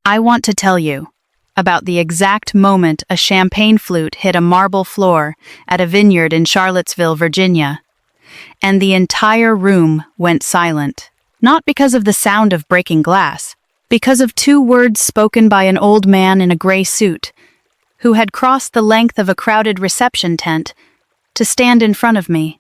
I want to tell you about the exact moment a champagne flute hit a marble floor at a vineyard in Charlottesville, Virginia, and the entire room went silent. Not because of the sound of breaking glass, because of two words spoken by an old man in a gray suit, who had crossed the length of a crowded reception tent to stand in front of me.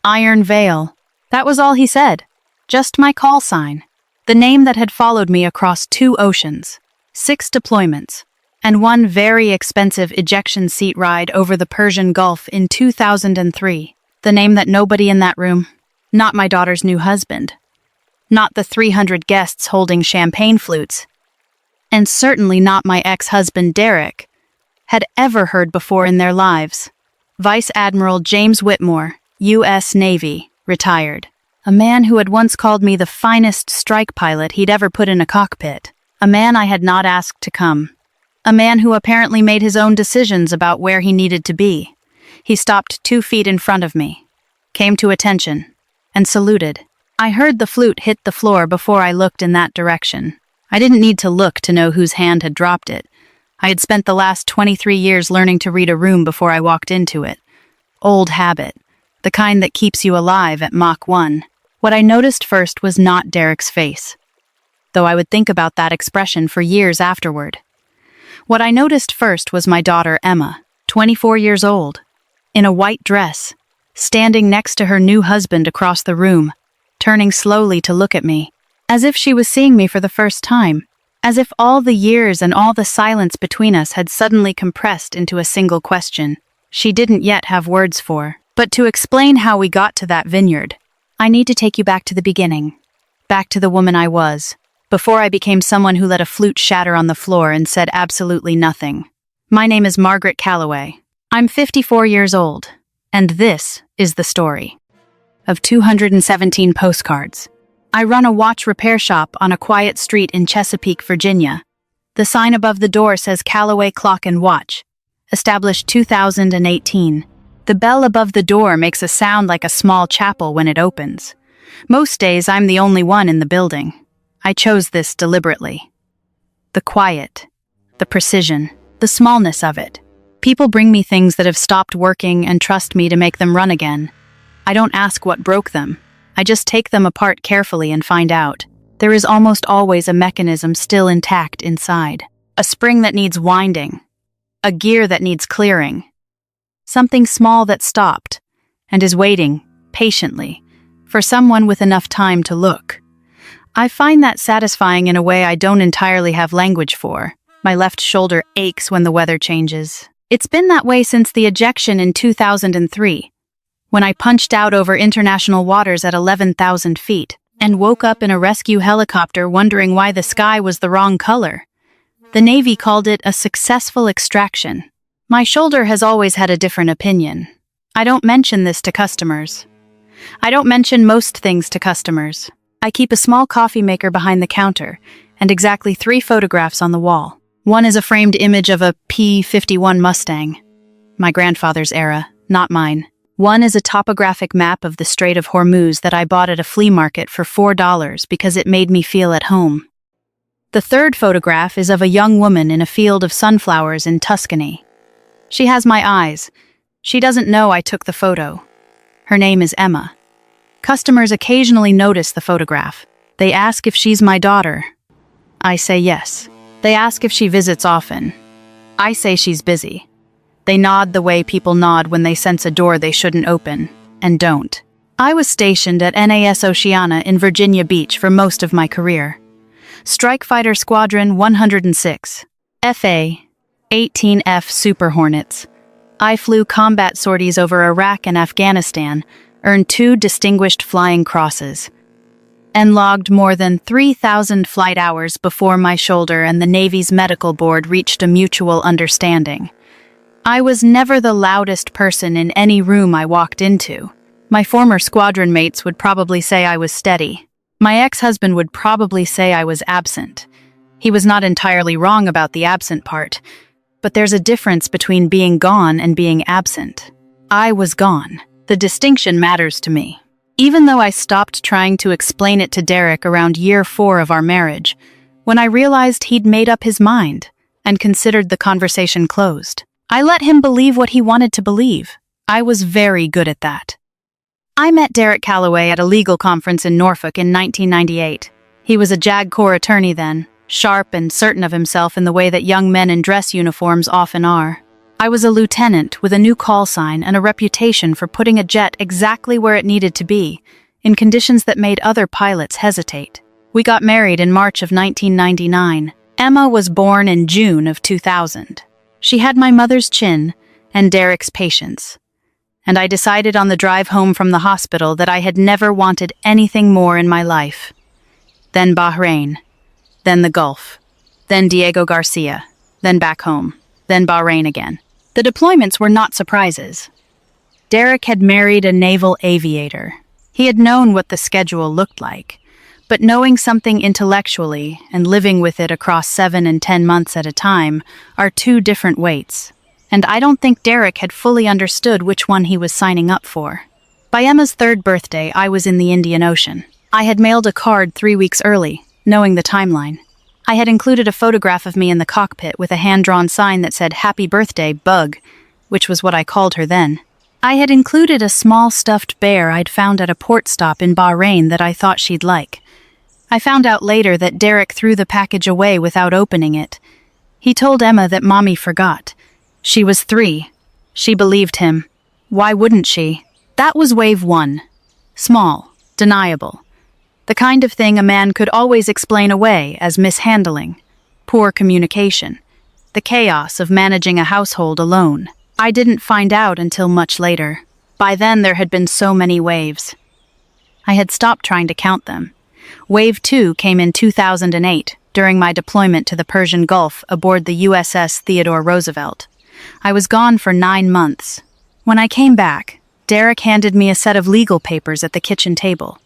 Iron Veil. That was all he said. Just my call sign. The name that had followed me across 2 oceans, 6 deployments, and 1 very expensive ejection seat ride over the Persian Gulf in 2003. The name that nobody in that room, not my daughter's new husband, not the 300 guests holding champagne flutes, and certainly not my ex-husband Derek, had ever heard before in their lives. Vice Admiral James Whitmore, U.S. Navy, retired. A man who had once called me the finest strike pilot he'd ever put in a cockpit. A man I had not asked to come. A man who apparently made his own decisions about where he needed to be. He stopped 2 feet in front of me, came to attention, and saluted. I heard the flute hit the floor before I looked in that direction. I didn't need to look to know whose hand had dropped it. I had spent the last 23 years learning to read a room before I walked into it. Old habit, the kind that keeps you alive at Mach 1. What I noticed first was not Derek's face, though I would think about that expression for years afterward. What I noticed first was my daughter Emma, 24 years old, in a white dress, standing next to her new husband across the room, turning slowly to look at me, as if she was seeing me for the first time, as if all the years and all the silence between us had suddenly compressed into a single question she didn't yet have words for. But to explain how we got to that vineyard, I need to take you back to the beginning, back to the woman I was, before I became someone who let a flute shatter on the floor and said absolutely nothing. My name is Margaret Calloway. I'm 54 years old, and this is the story of 217 postcards. I run a watch repair shop on a quiet street in Chesapeake, Virginia. The sign above the door says Calloway Clock and Watch, established 2018. The bell above the door makes a sound like a small chapel when it opens. Most days I'm the only one in the building. I chose this deliberately. The quiet, the precision, the smallness of it. People bring me things that have stopped working and trust me to make them run again. I don't ask what broke them. I just take them apart carefully and find out. There is almost always a mechanism still intact inside. A spring that needs winding. A gear that needs clearing. Something small that stopped and is waiting, patiently, for someone with enough time to look. I find that satisfying in a way I don't entirely have language for. My left shoulder aches when the weather changes. It's been that way since the ejection in 2003, when I punched out over international waters at 11,000 feet and woke up in a rescue helicopter wondering why the sky was the wrong color. The Navy called it a successful extraction. My shoulder has always had a different opinion. I don't mention this to customers. I don't mention most things to customers. I keep a small coffee maker behind the counter and exactly 3 photographs on the wall. One is a framed image of a P-51 Mustang, my grandfather's era, not mine. One is a topographic map of the Strait of Hormuz that I bought at a flea market for $4 because it made me feel at home. The third photograph is of a young woman in a field of sunflowers in Tuscany. She has my eyes. She doesn't know I took the photo. Her name is Emma. Customers occasionally notice the photograph. They ask if she's my daughter. I say yes. They ask if she visits often. I say she's busy. They nod the way people nod when they sense a door they shouldn't open, and don't. I was stationed at NAS Oceana in Virginia Beach for most of my career. Strike Fighter Squadron 106, FA, 18F Super Hornets. I flew combat sorties over Iraq and Afghanistan, earned 2 distinguished flying crosses, and logged more than 3,000 flight hours before my shoulder and the Navy's medical board reached a mutual understanding. I was never the loudest person in any room I walked into. My former squadron mates would probably say I was steady. My ex-husband would probably say I was absent. He was not entirely wrong about the absent part, but there's a difference between being gone and being absent. I was gone. The distinction matters to me. Even though I stopped trying to explain it to Derek around year 4 of our marriage, when I realized he'd made up his mind and considered the conversation closed. I let him believe what he wanted to believe. I was very good at that. I met Derek Calloway at a legal conference in Norfolk in 1998. He was a JAG Corps attorney then, sharp and certain of himself in the way that young men in dress uniforms often are. I was a lieutenant with a new call sign and a reputation for putting a jet exactly where it needed to be, in conditions that made other pilots hesitate. We got married in March of 1999. Emma was born in June of 2000. She had my mother's chin and Derek's patience. And I decided on the drive home from the hospital that I had never wanted anything more in my life. Then Bahrain, then the Gulf, then Diego Garcia, then back home, then Bahrain again. The deployments were not surprises. Derek had married a naval aviator. He had known what the schedule looked like, but knowing something intellectually and living with it across 7 and 10 months at a time are two different weights. And I don't think Derek had fully understood which one he was signing up for. By Emma's 3rd birthday, I was in the Indian Ocean. I had mailed a card 3 weeks early, knowing the timeline. I had included a photograph of me in the cockpit with a hand-drawn sign that said, "Happy Birthday, Bug," which was what I called her then. I had included a small stuffed bear I'd found at a port stop in Bahrain that I thought she'd like. I found out later that Derek threw the package away without opening it. He told Emma that Mommy forgot. She was 3. She believed him. Why wouldn't she? That was wave 1. Small, deniable. The kind of thing a man could always explain away as mishandling, poor communication, the chaos of managing a household alone. I didn't find out until much later. By then there had been so many waves. I had stopped trying to count them. Wave 2 came in 2008, during my deployment to the Persian Gulf aboard the USS Theodore Roosevelt. I was gone for 9 months. When I came back, Derek handed me a set of legal papers at the kitchen table,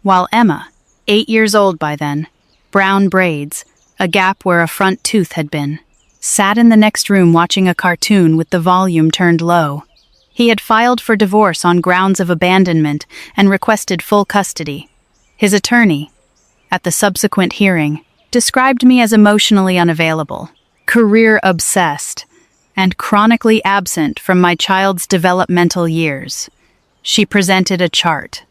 while Emma, 8 years old by then, brown braids, a gap where a front tooth had been, sat in the next room watching a cartoon with the volume turned low. He had filed for divorce on grounds of abandonment and requested full custody. His attorney, at the subsequent hearing, described me as emotionally unavailable, career-obsessed, and chronically absent from my child's developmental years. She presented a chart.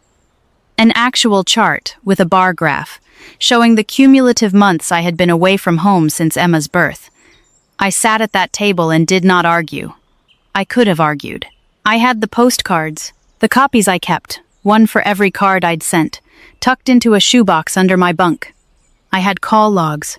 An actual chart with a bar graph, showing the cumulative months I had been away from home since Emma's birth. I sat at that table and did not argue. I could have argued. I had the postcards, the copies I kept, one for every card I'd sent, tucked into a shoebox under my bunk. I had call logs.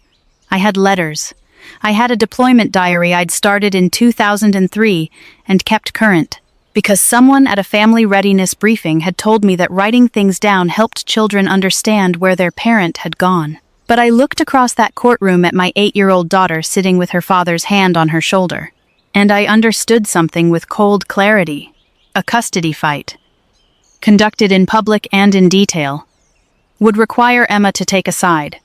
I had letters. I had a deployment diary I'd started in 2003 and kept current, because someone at a family readiness briefing had told me that writing things down helped children understand where their parent had gone. But I looked across that courtroom at my 8-year-old daughter sitting with her father's hand on her shoulder, and I understood something with cold clarity. A custody fight, conducted in public and in detail, would require Emma to take a side.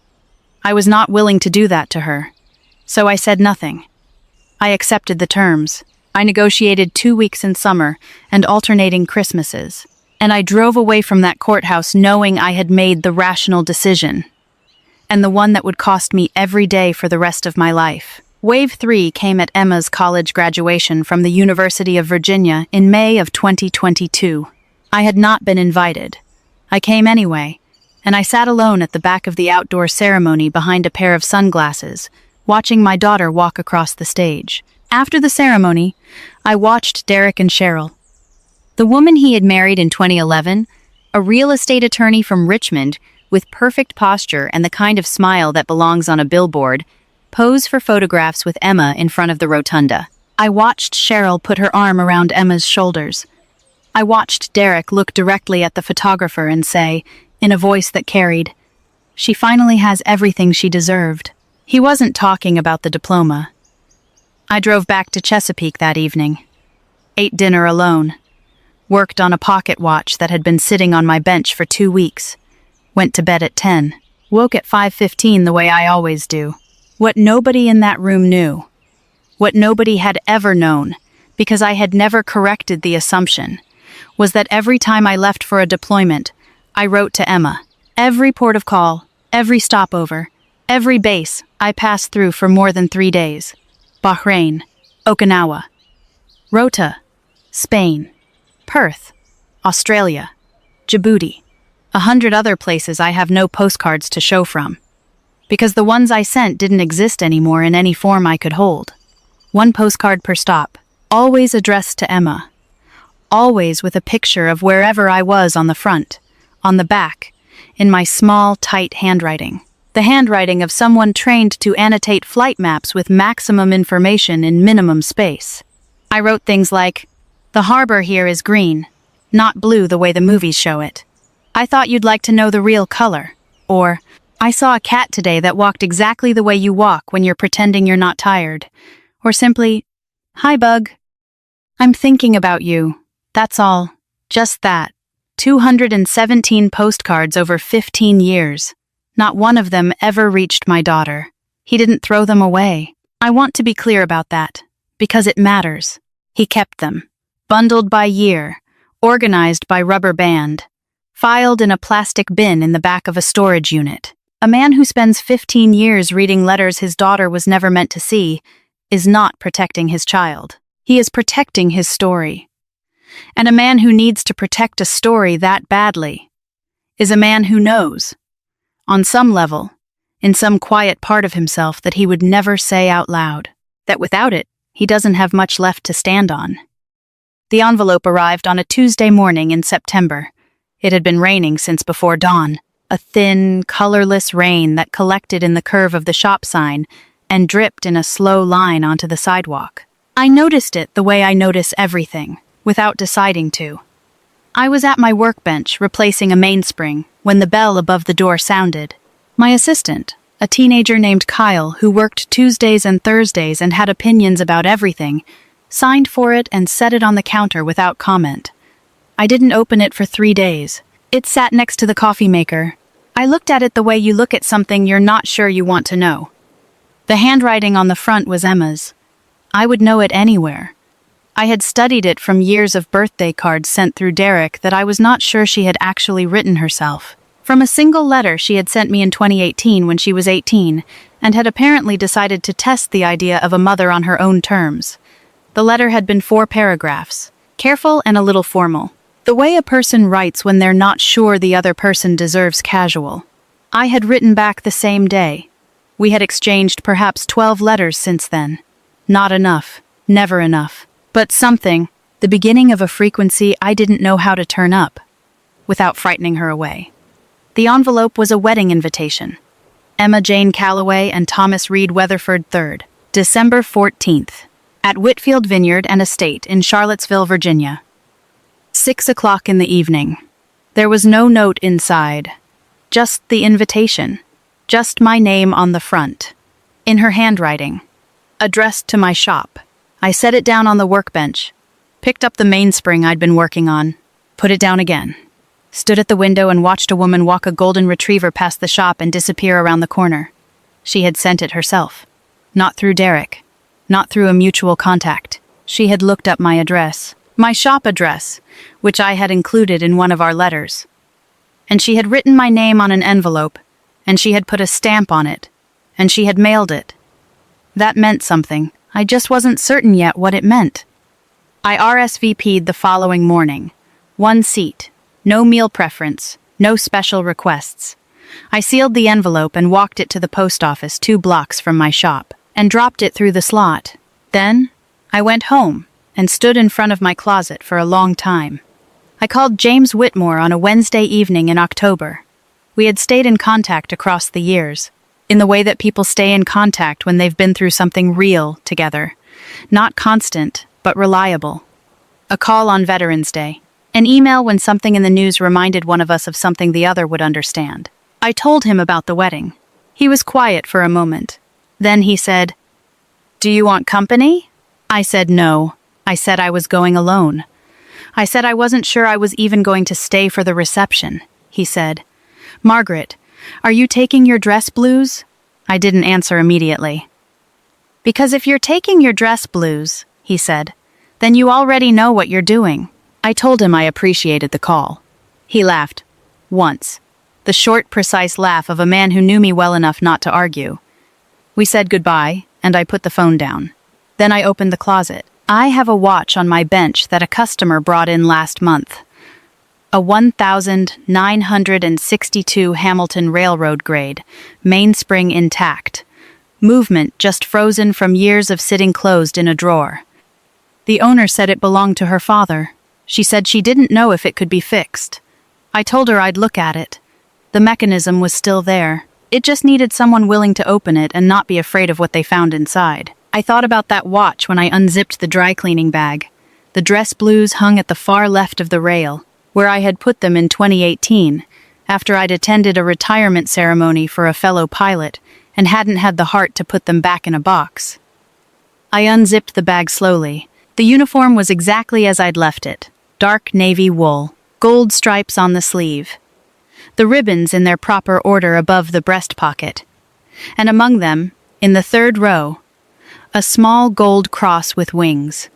I was not willing to do that to her, so I said nothing. I accepted the terms. I negotiated 2 weeks in summer and alternating Christmases, and I drove away from that courthouse knowing I had made the rational decision, and the one that would cost me every day for the rest of my life. Wave 3 came at Emma's college graduation from the University of Virginia in May of 2022. I had not been invited. I came anyway, and I sat alone at the back of the outdoor ceremony behind a pair of sunglasses, watching my daughter walk across the stage. After the ceremony, I watched Derek and Cheryl. The woman he had married in 2011, a real estate attorney from Richmond with perfect posture and the kind of smile that belongs on a billboard, pose for photographs with Emma in front of the rotunda. I watched Cheryl put her arm around Emma's shoulders. I watched Derek look directly at the photographer and say, in a voice that carried, "She finally has everything she deserved." He wasn't talking about the diploma. I drove back to Chesapeake that evening, ate dinner alone, worked on a pocket watch that had been sitting on my bench for 2 weeks, went to bed at 10, woke at 5:15 the way I always do. What nobody in that room knew, what nobody had ever known, because I had never corrected the assumption, was that every time I left for a deployment, I wrote to Emma. Every port of call, every stopover, Every base I passed through for more than 3 days. Bahrain, Okinawa, Rota, Spain, Perth, Australia, Djibouti, 100 other places I have no postcards to show from, because the ones I sent didn't exist anymore in any form I could hold. 1 postcard per stop, always addressed to Emma, always with a picture of wherever I was on the front, on the back, in my small, tight handwriting. The handwriting of someone trained to annotate flight maps with maximum information in minimum space. I wrote things like, "The harbor here is green, not blue the way the movies show it. I thought you'd like to know the real color." Or, "I saw a cat today that walked exactly the way you walk when you're pretending you're not tired." Or simply, "Hi, Bug. I'm thinking about you. That's all. Just that." 217 postcards over 15 years. Not one of them ever reached my daughter. He didn't throw them away. I want to be clear about that, because it matters. He kept them, bundled by year, organized by rubber band, filed in a plastic bin in the back of a storage unit. A man who spends 15 years reading letters his daughter was never meant to see is not protecting his child. He is protecting his story. And a man who needs to protect a story that badly is a man who knows, on some level, in some quiet part of himself, that he would never say out loud, that without it, he doesn't have much left to stand on. The envelope arrived on a Tuesday morning in September. It had been raining since before dawn, a thin, colorless rain that collected in the curve of the shop sign and dripped in a slow line onto the sidewalk. I noticed it the way I notice everything, without deciding to. I was at my workbench replacing a mainspring when the bell above the door sounded. My assistant, a teenager named Kyle who worked Tuesdays and Thursdays and had opinions about everything, signed for it and set it on the counter without comment. I didn't open it for 3 days. It sat next to the coffee maker. I looked at it the way you look at something you're not sure you want to know. The handwriting on the front was Emma's. I would know it anywhere. I had studied it from years of birthday cards sent through Derek that I was not sure she had actually written herself. From a single letter she had sent me in 2018 when she was 18, and had apparently decided to test the idea of a mother on her own terms. The letter had been 4 paragraphs, careful and a little formal. The way a person writes when they're not sure the other person deserves casual. I had written back the same day. We had exchanged perhaps 12 letters since then. Not enough. Never enough. But something, the beginning of a frequency I didn't know how to turn up, without frightening her away. The envelope was a wedding invitation. Emma Jane Calloway and Thomas Reed Weatherford III, December 14th, at Whitfield Vineyard and Estate in Charlottesville, Virginia. 6 o'clock in the evening. There was no note inside, just the invitation, just my name on the front, in her handwriting, addressed to my shop. I set it down on the workbench, picked up the mainspring I'd been working on, put it down again, stood at the window and watched a woman walk a golden retriever past the shop and disappear around the corner. She had sent it herself. Not through Derek. Not through a mutual contact. She had looked up my address. My shop address, which I had included in one of our letters. And she had written my name on an envelope, and she had put a stamp on it, and she had mailed it. That meant something. I just wasn't certain yet what it meant. I RSVP'd the following morning. 1 seat. No meal preference. No special requests. I sealed the envelope and walked it to the post office 2 blocks from my shop, and dropped it through the slot. Then, I went home and stood in front of my closet for a long time. I called James Whitmore on a Wednesday evening in October. We had stayed in contact across the years, in the way that people stay in contact when they've been through something real together. Not constant, but reliable. A call on Veterans Day. An email when something in the news reminded one of us of something the other would understand. I told him about the wedding. He was quiet for a moment. Then he said, "Do you want company?" I said no. I said I was going alone. I said I wasn't sure I was even going to stay for the reception. He said, "Margaret, are you taking your dress blues?" I didn't answer immediately. "Because if you're taking your dress blues," he said, "then you already know what you're doing." I told him I appreciated the call. He laughed. Once. the short, precise laugh of a man who knew me well enough not to argue. We said goodbye, and I put the phone down. Then I opened the closet. I have a watch on my bench that a customer brought in last month. A 1962 Hamilton Railroad grade, mainspring intact. Movement just frozen from years of sitting closed in a drawer. The owner said it belonged to her father. She said she didn't know if it could be fixed. I told her I'd look at it. The mechanism was still there. It just needed someone willing to open it and not be afraid of what they found inside. I thought about that watch when I unzipped the dry cleaning bag. The dress blues hung at the far left of the rail, where I had put them in 2018, after I'd attended a retirement ceremony for a fellow pilot and hadn't had the heart to put them back in a box. I unzipped the bag slowly. The uniform was exactly as I'd left it. Dark navy wool, gold stripes on the sleeve. The ribbons in their proper order above the breast pocket. And among them, in the third row, a small gold cross with wings.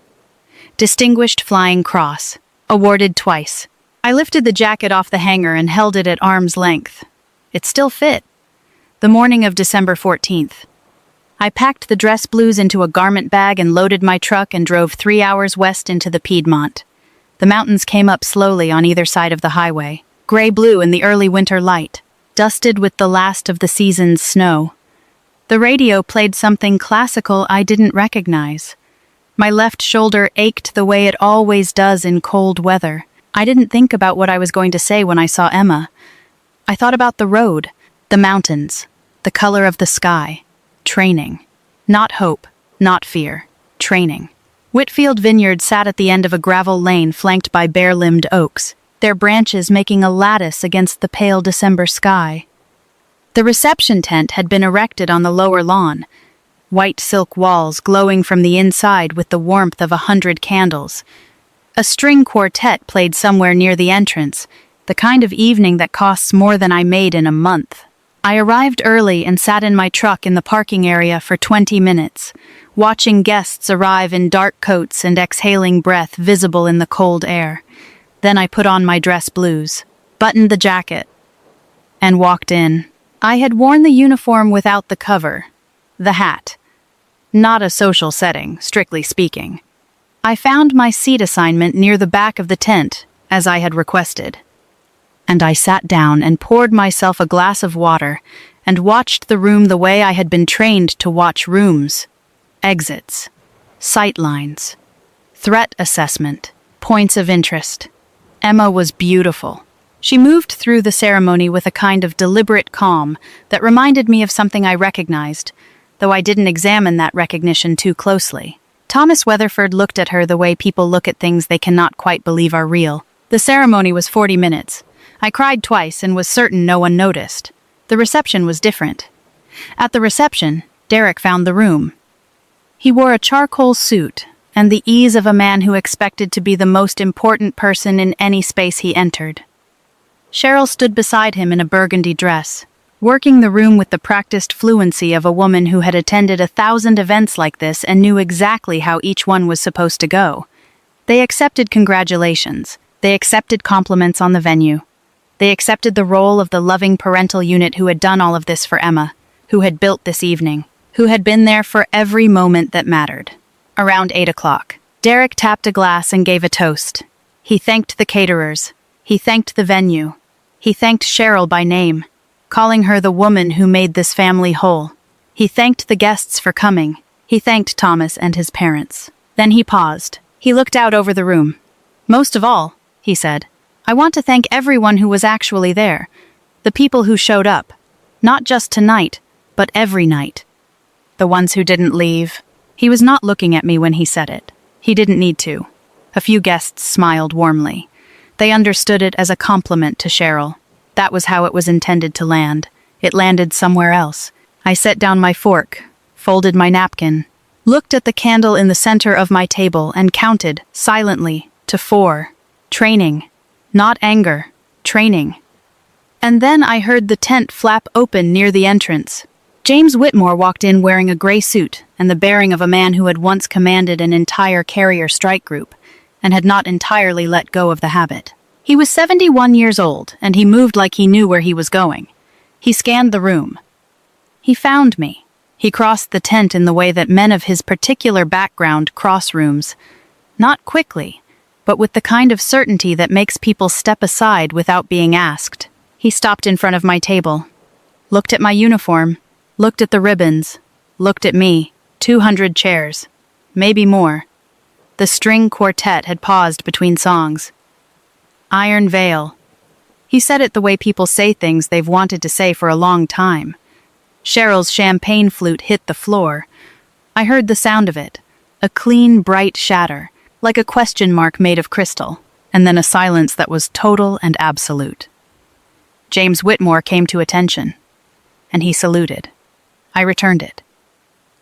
Distinguished Flying Cross, awarded twice. I lifted the jacket off the hanger and held it at arm's length. It still fit. The morning of December 14th. I packed the dress blues into a garment bag and loaded my truck and drove 3 hours west into the Piedmont. The mountains came up slowly on either side of the highway, gray-blue in the early winter light, dusted with the last of the season's snow. The radio played something classical I didn't recognize. My left shoulder ached the way it always does in cold weather. I didn't think about what I was going to say when I saw Emma. I thought about the road, the mountains, the color of the sky. Training. Not hope, not fear. Training. Whitfield Vineyard sat at the end of a gravel lane flanked by bare-limbed oaks, their branches making a lattice against the pale December sky. The reception tent had been erected on the lower lawn, white silk walls glowing from the inside with the warmth of 100 candles. A string quartet played somewhere near the entrance, the kind of evening that costs more than I made in a month. I arrived early and sat in my truck in the parking area for 20 minutes, watching guests arrive in dark coats and exhaling breath visible in the cold air. Then I put on my dress blues, buttoned the jacket, and walked in. I had worn the uniform without the cover, the hat. Not a social setting, strictly speaking. I found my seat assignment near the back of the tent, as I had requested. And I sat down and poured myself a glass of water and watched the room the way I had been trained to watch rooms. Exits, sight lines, threat assessment, points of interest. Emma was beautiful. She moved through the ceremony with a kind of deliberate calm that reminded me of something I recognized, though I didn't examine that recognition too closely. Thomas Weatherford looked at her the way people look at things they cannot quite believe are real. The ceremony was 40 minutes. I cried twice and was certain no one noticed. The reception was different. At the reception, Derek found the room. He wore a charcoal suit and the ease of a man who expected to be the most important person in any space he entered. Cheryl stood beside him in a burgundy dress, working the room with the practiced fluency of a woman who had attended 1,000 events like this and knew exactly how each one was supposed to go. They accepted congratulations. They accepted compliments on the venue. They accepted the role of the loving parental unit who had done all of this for Emma, who had built this evening, who had been there for every moment that mattered. Around 8 o'clock, Derek tapped a glass and gave a toast. He thanked the caterers. He thanked the venue. He thanked Cheryl by name, calling her the woman who made this family whole. He thanked the guests for coming. He thanked Thomas and his parents. Then he paused. He looked out over the room. Most of all, he said, I want to thank everyone who was actually there, the people who showed up, not just tonight, but every night. The ones who didn't leave. He was not looking at me when he said it. He didn't need to. A few guests smiled warmly. They understood it as a compliment to Cheryl. That was how it was intended to land. It landed somewhere else. I set down my fork, folded my napkin, looked at the candle in the center of my table and counted, silently, to 4. Training. Not anger. Training. And then I heard the tent flap open near the entrance. James Whitmore walked in wearing a gray suit and the bearing of a man who had once commanded an entire carrier strike group and had not entirely let go of the habit. He was 71 years old, and he moved like he knew where he was going. He scanned the room. He found me. He crossed the tent in the way that men of his particular background cross rooms. Not quickly, but with the kind of certainty that makes people step aside without being asked. He stopped in front of my table, looked at my uniform, looked at the ribbons, looked at me. 200 chairs. Maybe more. The string quartet had paused between songs. Iron Veil. He said it the way people say things they've wanted to say for a long time. Cheryl's champagne flute hit the floor. I heard the sound of it, a clean, bright shatter, like a question mark made of crystal, and then a silence that was total and absolute. James Whitmore came to attention, and he saluted. I returned it.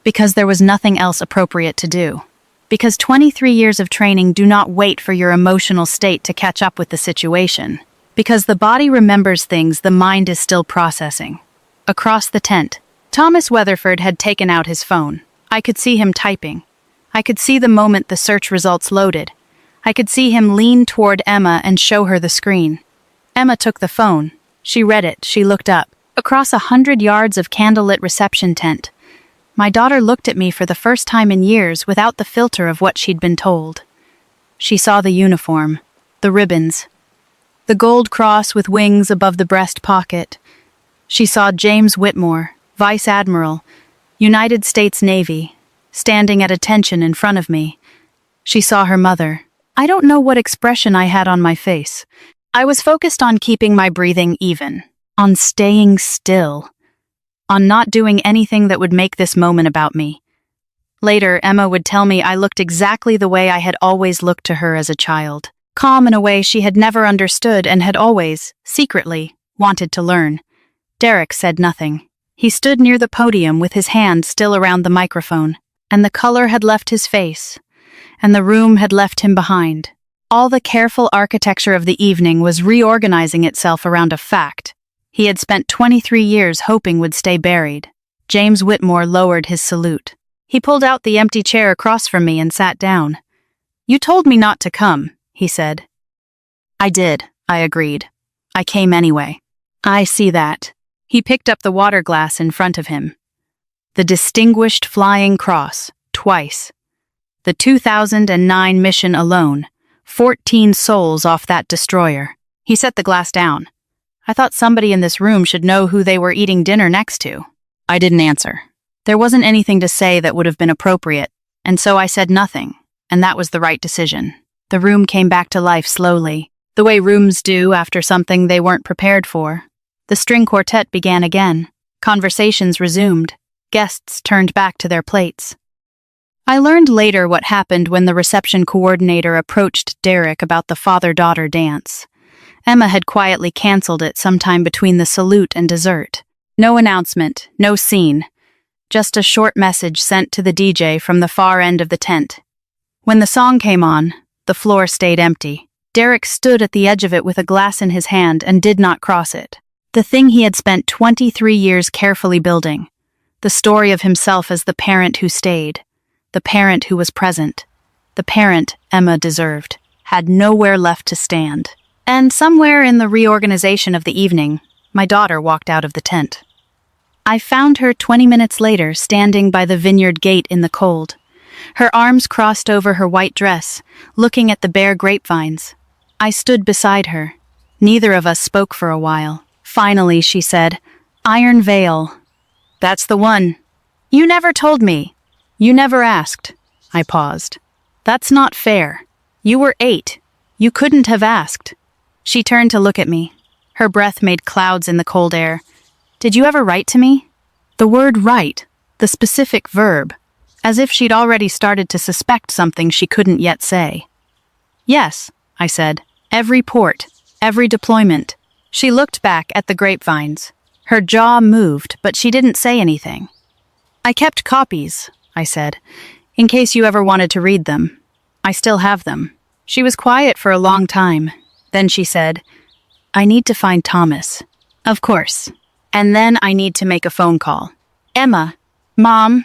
Because there was nothing else appropriate to do. Because 23 years of training do not wait for your emotional state to catch up with the situation. Because the body remembers things the mind is still processing. Across the tent, Thomas Weatherford had taken out his phone. I could see him typing. I could see the moment the search results loaded. I could see him lean toward Emma and show her the screen. Emma took the phone. She read it. She looked up. Across 100 yards of candlelit reception tent, my daughter looked at me for the first time in years without the filter of what she'd been told. She saw the uniform, the ribbons, the gold cross with wings above the breast pocket. She saw James Whitmore, Vice Admiral, United States Navy, standing at attention in front of me. She saw her mother. I don't know what expression I had on my face. I was focused on keeping my breathing even, on staying still, on not doing anything that would make this moment about me. Later, Emma would tell me I looked exactly the way I had always looked to her as a child, calm in a way she had never understood and had always, secretly, wanted to learn. Derek said nothing. He stood near the podium with his hand still around the microphone, and the color had left his face, and the room had left him behind. All the careful architecture of the evening was reorganizing itself around a fact he had spent 23 years hoping would stay buried. James Whitmore lowered his salute. He pulled out the empty chair across from me and sat down. "You told me not to come," he said. "I did," I agreed. "I came anyway." "I see that." He picked up the water glass in front of him. The Distinguished Flying Cross, twice. The 2009 mission alone, 14 souls off that destroyer. He set the glass down. I thought somebody in this room should know who they were eating dinner next to. I didn't answer. There wasn't anything to say that would have been appropriate, and so I said nothing, and that was the right decision. The room came back to life slowly, the way rooms do after something they weren't prepared for. The string quartet began again. Conversations resumed. Guests turned back to their plates. I learned later what happened when the reception coordinator approached Derek about the father-daughter dance. Emma had quietly canceled it sometime between the salute and dessert. No announcement, no scene. Just a short message sent to the DJ from the far end of the tent. When the song came on, the floor stayed empty. Derek stood at the edge of it with a glass in his hand and did not cross it. The thing he had spent 23 years carefully building. The story of himself as the parent who stayed. The parent who was present. The parent Emma deserved. Had nowhere left to stand. And somewhere in the reorganization of the evening, my daughter walked out of the tent. I found her 20 minutes later standing by the vineyard gate in the cold, her arms crossed over her white dress, looking at the bare grapevines. I stood beside her. Neither of us spoke for a while. Finally, she said, "Iron Veil." "That's the one." "You never told me. You never asked." I paused. "That's not fair. You were 8. You couldn't have asked." She turned to look at me. Her breath made clouds in the cold air. "Did you ever write to me?" The word write, the specific verb, as if she'd already started to suspect something she couldn't yet say. "Yes," I said. "Every port, every deployment." She looked back at the grapevines. Her jaw moved, but she didn't say anything. "I kept copies," I said, "in case you ever wanted to read them. I still have them." She was quiet for a long time. Then she said, "I need to find Thomas." "Of course. And then I need to make a phone call." "Emma, Mom."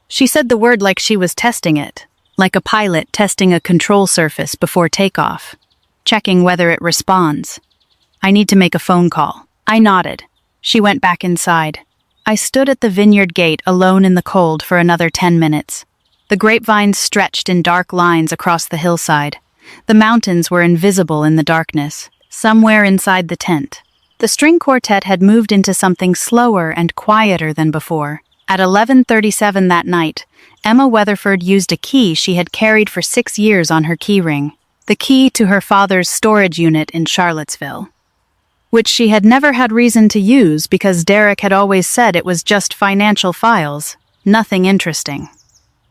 She said the word like she was testing it, like a pilot testing a control surface before takeoff. checking whether it responds. I need to make a phone call. I nodded. She went back inside. I stood at the vineyard gate alone in the cold for another 10 minutes. The grapevines stretched in dark lines across the hillside. The mountains were invisible in the darkness, somewhere inside the tent. The string quartet had moved into something slower and quieter than before. At 11:37 that night, Emma Weatherford used a key she had carried for 6 years on her keyring, the key to her father's storage unit in Charlottesville, which she had never had reason to use because Derek had always said it was just financial files, nothing interesting.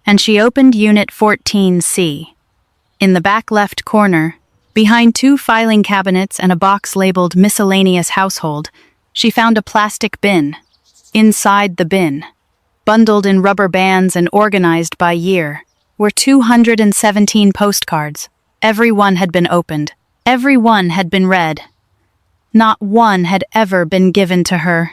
And she opened Unit 14C. In the back left corner, behind 2 filing cabinets and a box labeled Miscellaneous Household, she found a plastic bin. Inside the bin, bundled in rubber bands and organized by year, were 217 postcards. Every one had been opened. Every one had been read. Not one had ever been given to her.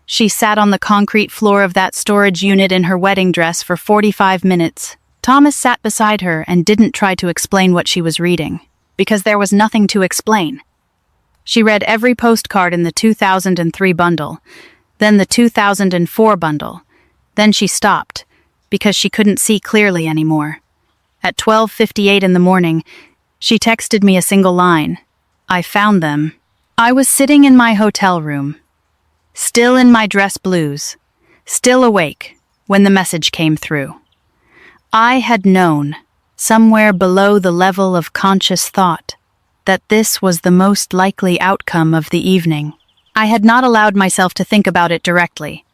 She sat on the concrete floor of that storage unit in her wedding dress for 45 minutes. Thomas sat beside her and didn't try to explain what she was reading, because there was nothing to explain. She read every postcard in the 2003 bundle, then the 2004 bundle. Then she stopped, because she couldn't see clearly anymore. At 12:58 in the morning, she texted me a single line. I found them. I was sitting in my hotel room, still in my dress blues, still awake, when the message came through. I had known, somewhere below the level of conscious thought, that this was the most likely outcome of the evening. I had not allowed myself to think about it directly,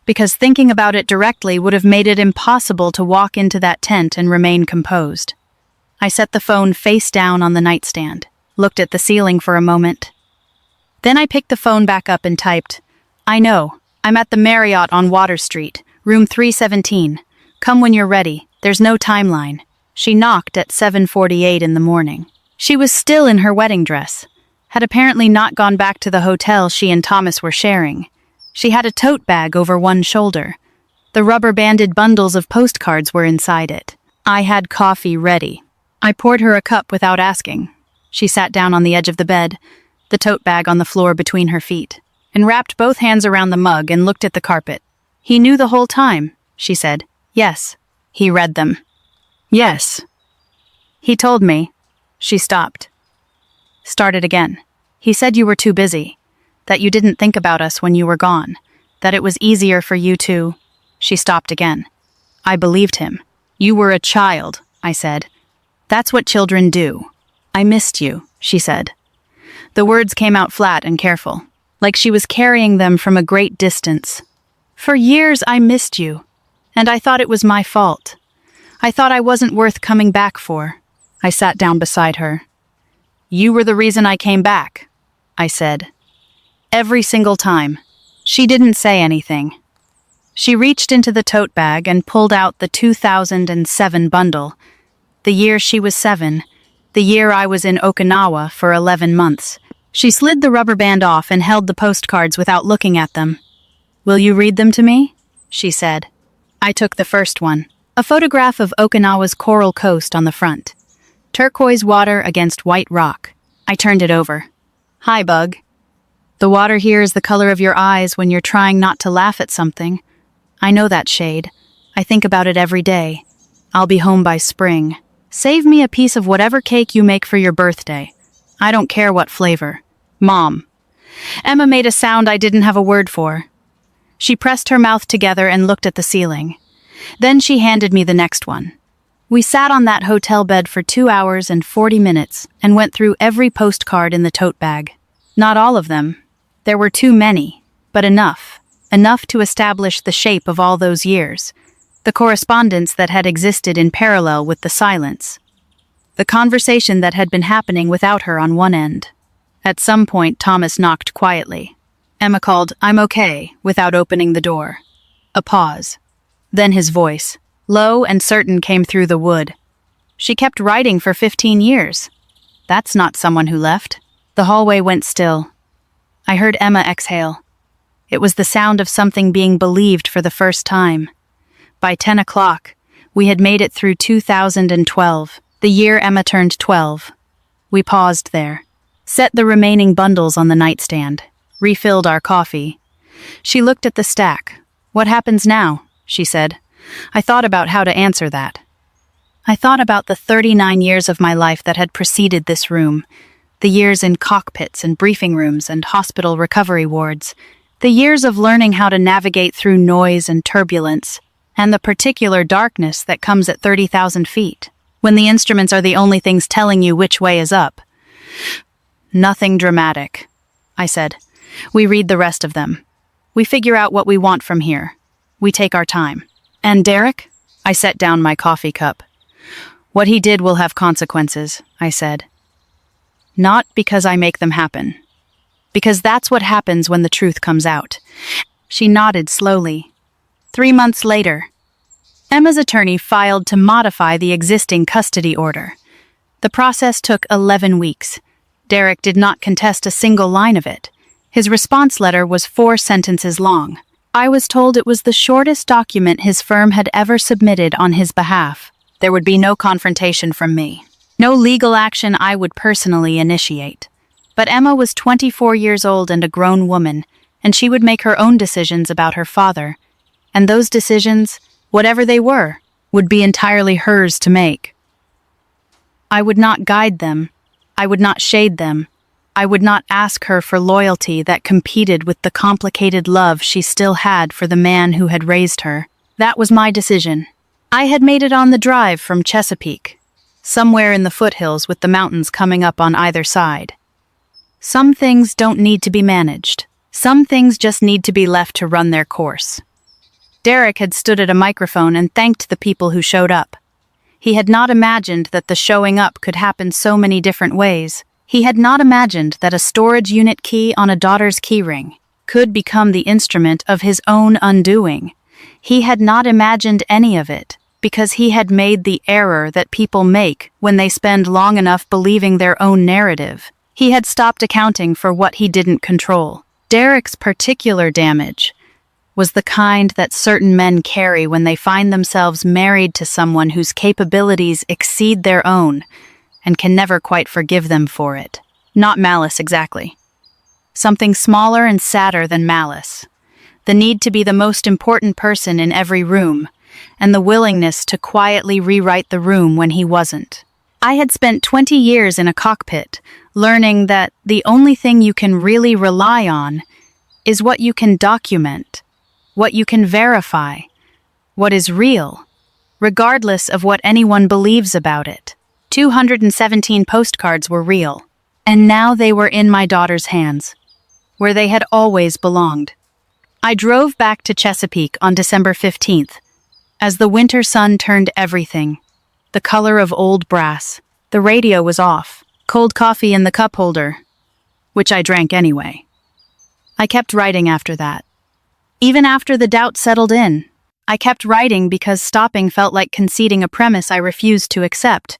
because thinking about it directly would have made it impossible to walk into that tent and remain composed. I set the phone face down on the nightstand, looked at the ceiling for a moment. Then I picked the phone back up and typed, I know, I'm at the Marriott on Water Street, room 317. Come when you're ready, there's no timeline. She knocked at 7:48 in the morning. She was still in her wedding dress, had apparently not gone back to the hotel she and Thomas were sharing. She had a tote bag over one shoulder. The rubber-banded bundles of postcards were inside it. I had coffee ready. I poured her a cup without asking. She sat down on the edge of the bed, the tote bag on the floor between her feet, and wrapped both hands around the mug and looked at the carpet. He knew the whole time, she said. Yes. He read them. Yes. He told me. She stopped. Started again. He said you were too busy, that you didn't think about us when you were gone, that it was easier for you to... She stopped again. I believed him. You were a child, I said. That's what children do. I missed you, she said. The words came out flat and careful, like she was carrying them from a great distance. For years I missed you, and I thought it was my fault. I thought I wasn't worth coming back for. I sat down beside her. You were the reason I came back, I said. Every single time. She didn't say anything. She reached into the tote bag and pulled out the 2007 bundle. The year she was 7, the year I was in Okinawa for 11 months. She slid the rubber band off and held the postcards without looking at them. Will you read them to me? She said. I took the first one. A photograph of Okinawa's coral coast on the front. Turquoise water against white rock. I turned it over. Hi, Bug. The water here is the color of your eyes when you're trying not to laugh at something. I know that shade. I think about it every day. I'll be home by spring. Save me a piece of whatever cake you make for your birthday. I don't care what flavor. Mom. Emma made a sound I didn't have a word for. She pressed her mouth together and looked at the ceiling. Then she handed me the next one. We sat on that hotel bed for 2 hours and 40 minutes and went through every postcard in the tote bag. Not all of them. There were too many, but enough. Enough to establish the shape of all those years. The correspondence that had existed in parallel with the silence. The conversation that had been happening without her on one end. At some point, Thomas knocked quietly. Emma called, I'm okay, without opening the door. A pause. Then his voice, low and certain, came through the wood. She kept writing for 15 years. That's not someone who left. The hallway went still. I heard Emma exhale. It was the sound of something being believed for the first time. By 10 o'clock, we had made it through 2012, the year Emma turned 12. We paused there, set the remaining bundles on the nightstand, refilled our coffee. She looked at the stack. "What happens now?" she said. I thought about how to answer that. I thought about the 39 years of my life that had preceded this room, the years in cockpits and briefing rooms and hospital recovery wards, the years of learning how to navigate through noise and turbulence, and the particular darkness that comes at 30,000 feet, when the instruments are the only things telling you which way is up. "Nothing dramatic," I said. "We read the rest of them. We figure out what we want from here. We take our time. And Derek?" I set down my coffee cup. "What he did will have consequences," I said. "Not because I make them happen. Because that's what happens when the truth comes out." She nodded slowly. 3 months later, Emma's attorney filed to modify the existing custody order. The process took 11 weeks. Derek did not contest a single line of it. His response letter was 4 sentences long. I was told it was the shortest document his firm had ever submitted on his behalf. There would be no confrontation from me. No legal action I would personally initiate. But Emma was 24 years old and a grown woman, and she would make her own decisions about her father. And those decisions, whatever they were, would be entirely hers to make. I would not guide them. I would not shade them. I would not ask her for loyalty that competed with the complicated love she still had for the man who had raised her. That was my decision. I had made it on the drive from Chesapeake, somewhere in the foothills with the mountains coming up on either side. Some things don't need to be managed. Some things just need to be left to run their course. Derek had stood at a microphone and thanked the people who showed up. He had not imagined that the showing up could happen so many different ways. He had not imagined that a storage unit key on a daughter's keyring could become the instrument of his own undoing. He had not imagined any of it, because he had made the error that people make when they spend long enough believing their own narrative. He had stopped accounting for what he didn't control. Derek's particular damage was the kind that certain men carry when they find themselves married to someone whose capabilities exceed their own and can never quite forgive them for it. Not malice exactly. Something smaller and sadder than malice. The need to be the most important person in every room, and the willingness to quietly rewrite the room when he wasn't. I had spent 20 years in a cockpit, learning that the only thing you can really rely on is what you can document, what you can verify, what is real, regardless of what anyone believes about it. 217 postcards were real, and now they were in my daughter's hands, where they had always belonged. I drove back to Chesapeake on December 15th, as the winter sun turned everything, the color of old brass. The radio was off, cold coffee in the cup holder, which I drank anyway. I kept writing after that. Even after the doubt settled in, I kept writing because stopping felt like conceding a premise I refused to accept,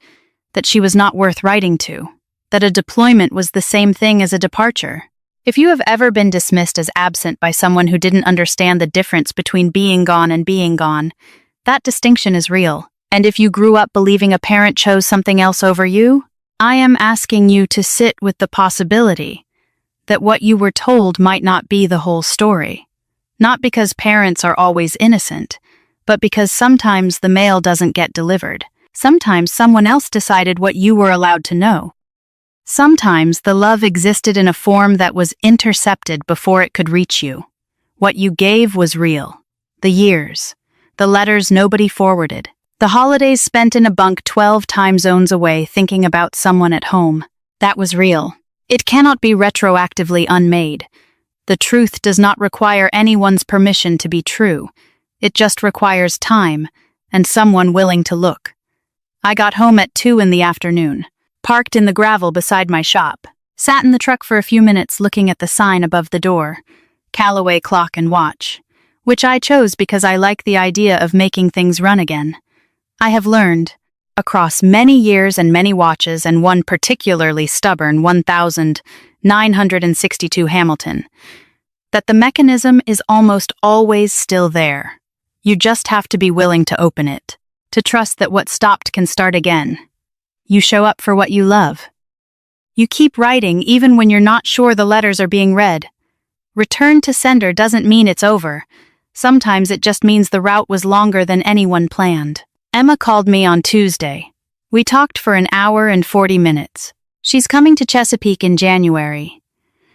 that she was not worth writing to, that a deployment was the same thing as a departure. If you have ever been dismissed as absent by someone who didn't understand the difference between being gone and being gone, that distinction is real. And if you grew up believing a parent chose something else over you, I am asking you to sit with the possibility that what you were told might not be the whole story. Not because parents are always innocent, but because sometimes the mail doesn't get delivered. Sometimes someone else decided what you were allowed to know. Sometimes the love existed in a form that was intercepted before it could reach you. What you gave was real. The years, the letters nobody forwarded, the holidays spent in a bunk 12 time zones away thinking about someone at home. That was real. It cannot be retroactively unmade. The truth does not require anyone's permission to be true. It just requires time and someone willing to look. I got home at 2 in the afternoon, parked in the gravel beside my shop, sat in the truck for a few minutes looking at the sign above the door, Callaway Clock and Watch, which I chose because I like the idea of making things run again. I have learned, across many years and many watches and one particularly stubborn 1962 Hamilton, that the mechanism is almost always still there. You just have to be willing to open it, to trust that what stopped can start again. You show up for what you love. You keep writing even when you're not sure the letters are being read. Return to sender doesn't mean it's over. Sometimes it just means the route was longer than anyone planned. Emma called me on Tuesday. We talked for an hour and 40 minutes. She's coming to Chesapeake in January.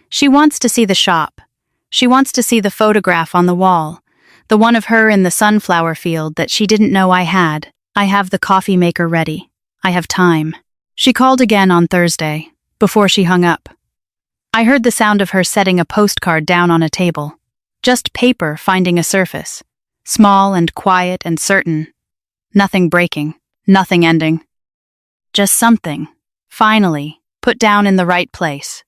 She wants to see the shop. She wants to see the photograph on the wall, the one of her in the sunflower field that she didn't know I had. I have the coffee maker ready. I have time. She called again on Thursday, before she hung up. I heard the sound of her setting a postcard down on a table. Just paper finding a surface. Small and quiet and certain. Nothing breaking. Nothing ending. Just something, finally, put down in the right place.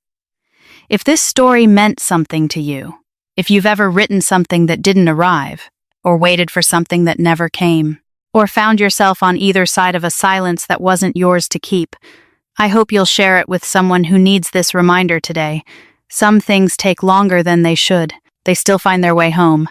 If this story meant something to you, if you've ever written something that didn't arrive, or waited for something that never came, or found yourself on either side of a silence that wasn't yours to keep, I hope you'll share it with someone who needs this reminder today. Some things take longer than they should. They still find their way home.